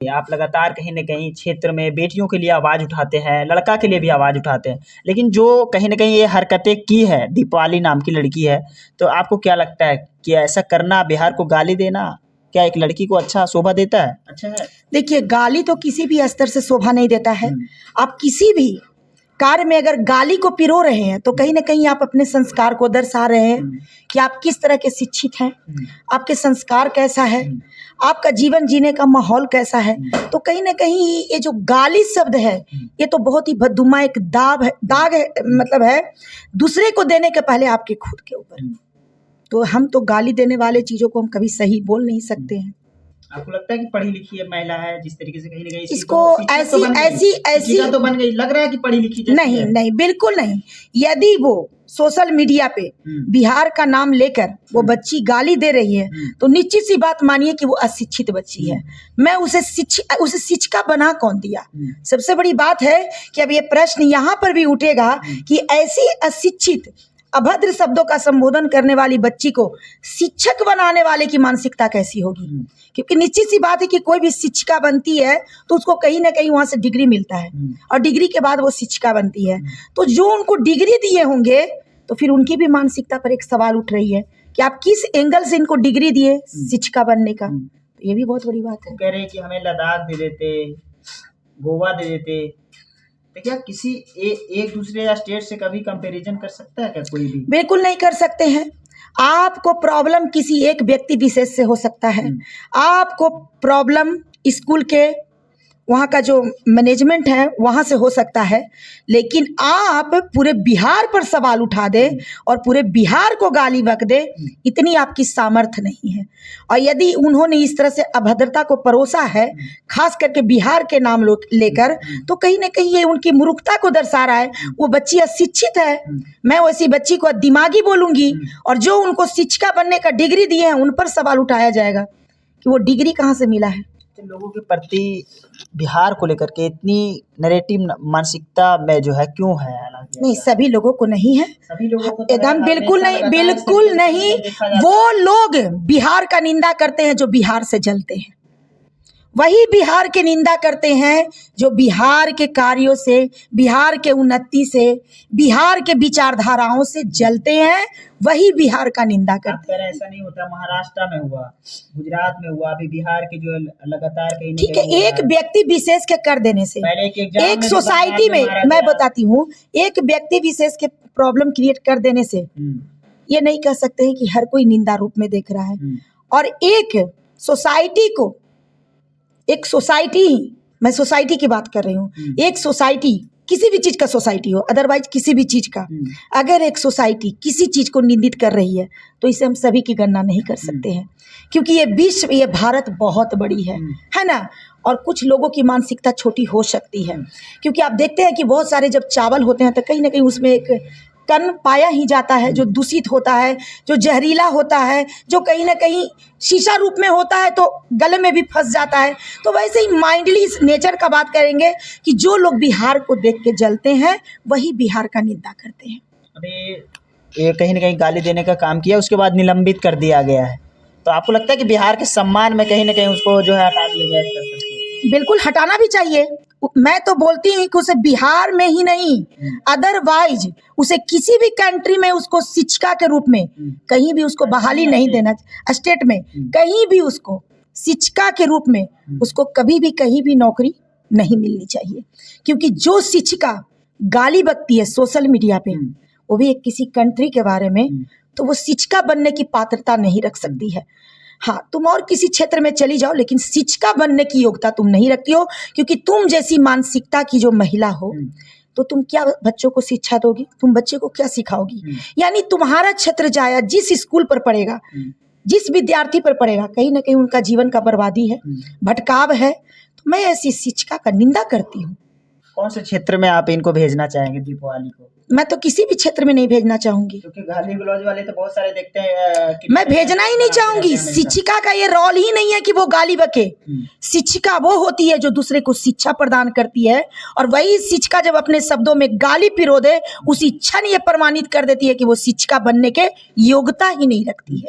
आप लगातार कहीं न कहीं क्षेत्र में बेटियों के लिए आवाज़ उठाते हैं, लड़का के लिए भी आवाज़ उठाते हैं। लेकिन जो कहीं न कहीं ये हरकतें की है, दीपाली नाम की लड़की है, तो आपको क्या लगता है कि ऐसा करना, बिहार को गाली देना, क्या एक लड़की को अच्छा शोभा देता है? अच्छा है? देखिए, गाली तो किसी भी स्तर से शोभा नहीं देता है। आप किसी भी कार्य में अगर गाली को पिरो रहे हैं तो कहीं न कहीं आप अपने संस्कार को दर्शा रहे हैं कि आप किस तरह के शिक्षित हैं, आपके संस्कार कैसा है, आपका जीवन जीने का माहौल कैसा है। तो कहीं न कहीं ये जो गाली शब्द है, ये तो बहुत ही बददुमा एक दाग है, मतलब है दूसरे को देने के पहले आपके खुद के ऊपर। तो हम तो गाली देने वाले चीज़ों को हम कभी सही बोल नहीं सकते हैं। आपको लगता है कि पढ़ी लिखी है महिला है, जिस तरीके से कहीं न कहीं इसको ऐसी तो बन गई, लग रहा है कि पढ़ी लिखी जैसी नहीं, है। नहीं, बिल्कुल नहीं। यदि वो सोशल मीडिया पे बिहार का नाम लेकर वो बच्ची गाली दे रही है तो निश्चित सी बात मानिए कि वो अशिक्षित बच्ची है। मैं उसे शिक्षिका बना कौन दिया? सबसे बड़ी बात है कि अब ये प्रश्न यहाँ पर भी उठेगा कि ऐसी अशिक्षित अभद्र शब्दों का संबोधन करने वाली बच्ची को शिक्षक बनाने वाले की मानसिकता कैसी होगी? क्योंकि निश्चित सी बात है कि कोई भी शिक्षिका बनती है तो उसको कहीं ना कहीं वहां से डिग्री मिलता है और डिग्री के बाद वो शिक्षिका बनती है। तो जो उनको डिग्री दिए होंगे तो फिर उनकी भी मानसिकता पर एक सवाल उठ रही है कि आप किस एंगल से इनको डिग्री दिए शिक्षिका बनने का। तो ये भी बहुत बड़ी बात है। कह रहे हैं कि हमें लद्दाख दे देते, गोवा दे देते, तो क्या किसी एक दूसरे स्टेट से कभी कंपैरिजन कर सकता है क्या कोई भी? बिल्कुल नहीं कर सकते हैं। आपको प्रॉब्लम किसी एक व्यक्ति विशेष से हो सकता है। आपको प्रॉब्लम स्कूल के वहाँ का जो मैनेजमेंट है वहाँ से हो सकता है, लेकिन आप पूरे बिहार पर सवाल उठा दे और पूरे बिहार को गाली बक दे, इतनी आपकी सामर्थ्य नहीं है। और यदि उन्होंने इस तरह से अभद्रता को परोसा है, खास करके बिहार के नाम लेकर, तो कहीं ना कहीं ये उनकी मूर्खता को दर्शा रहा है। वो बच्ची अशिक्षित है, मैं वैसी बच्ची को दिमागी बोलूँगी और जो उनको शिक्षिका बनने का डिग्री दिए हैं उन पर सवाल उठाया जाएगा कि वो डिग्री कहाँ से मिला है। लोगों के प्रति बिहार को लेकर के इतनी नैरेटिव मानसिकता में जो है क्यों है? नहीं, सभी लोगों को नहीं है, सभी लोगों को तो एकदम बिल्कुल नहीं, बिल्कुल नहीं। वो लोग बिहार का निंदा करते हैं जो बिहार से जलते हैं, वही बिहार के निंदा करते हैं जो बिहार के कार्यों से, बिहार के उन्नति से, बिहार के विचारधाराओं से जलते हैं, वही बिहार का निंदा करते हैं। ऐसा नहीं होता, महाराष्ट्र में हुआ, गुजरात में हुआ, अभी बिहार के जो लगातार कहीं ठीक है, एक व्यक्ति विशेष के कर देने से, एक सोसाइटी में मैं बताती हूँ, एक व्यक्ति विशेष के प्रॉब्लम क्रिएट कर देने से ये नहीं कह सकते हैं कि हर कोई निंदा रूप में देख रहा है। और एक सोसाइटी को, एक सोसाइटी, मैं सोसाइटी की बात कर रही हूँ, एक सोसाइटी किसी भी चीज का सोसाइटी हो, अदरवाइज किसी भी चीज का, अगर एक सोसाइटी किसी चीज को निंदित कर रही है तो इसे हम सभी की गणना नहीं कर सकते हैं, क्योंकि ये विश्व, ये भारत बहुत बड़ी है ना। और कुछ लोगों की मानसिकता छोटी हो सकती है, क्योंकि आप देखते हैं कि बहुत सारे जब चावल होते हैं तो कहीं ना कहीं उसमें एक कण पाया ही जाता है जो दूषित होता है, जो जहरीला होता है, जो कहीं ना कहीं शीशा रूप में होता है तो गले में भी फंस जाता है। तो वैसे ही माइंडली इस नेचर का बात करेंगे कि जो लोग बिहार को देख के जलते हैं वही बिहार का निंदा करते हैं। अभी ये कहीं ना कहीं गाली देने का काम किया, उसके बाद निलंबित कर दिया गया है, तो आपको लगता है कि बिहार के सम्मान में कहीं ना कहीं उसको जो है हटा दिया जाए? बिल्कुल हटाना भी चाहिए। मैं तो बोलती हूँ कि उसे बिहार में ही नहीं, अदरवाइज उसे किसी भी कंट्री में उसको शिक्षिका के रूप में कहीं भी उसको बहाली नहीं देना, स्टेट में कहीं भी उसको शिक्षिका के रूप में उसको कभी भी कहीं भी नौकरी नहीं मिलनी चाहिए। क्योंकि जो शिक्षिका गाली बकती है सोशल मीडिया पे, वो भी एक किसी कंट्री के बारे में, तो वो शिक्षिका बनने की पात्रता नहीं रख सकती है। हाँ, तुम और किसी क्षेत्र में चली जाओ, लेकिन शिक्षिका बनने की योग्यता तुम नहीं रखती हो, क्योंकि तुम जैसी मानसिकता की जो महिला हो तो तुम क्या बच्चों को शिक्षा दोगी? तुम बच्चे को क्या सिखाओगी? यानी तुम्हारा क्षेत्र जाया, जिस स्कूल पर पढ़ेगा, जिस विद्यार्थी पर पढ़ेगा, कहीं ना कहीं उनका जीवन का बर्बादी है, भटकाव है। तो मैं ऐसी शिक्षिका का निंदा करती हूँ। कौन से क्षेत्र में आप इनको भेजना चाहेंगे दीपावली को? मैं तो किसी भी क्षेत्र में नहीं भेजना चाहूंगी, क्योंकि गाली गलौज वाले तो बहुत सारे देखते हैं मैं भेजना ही नहीं चाहूंगी। शिक्षिका का ये रोल ही नहीं है कि वो गाली बके। शिक्षिका वो होती है जो दूसरे को शिक्षा प्रदान करती है, और वही शिक्षिका जब अपने शब्दों में गाली पिरो दे, उसी क्षण ये प्रमाणित कर देती है कि वो शिक्षिका बनने के योग्यता ही नहीं रखती है।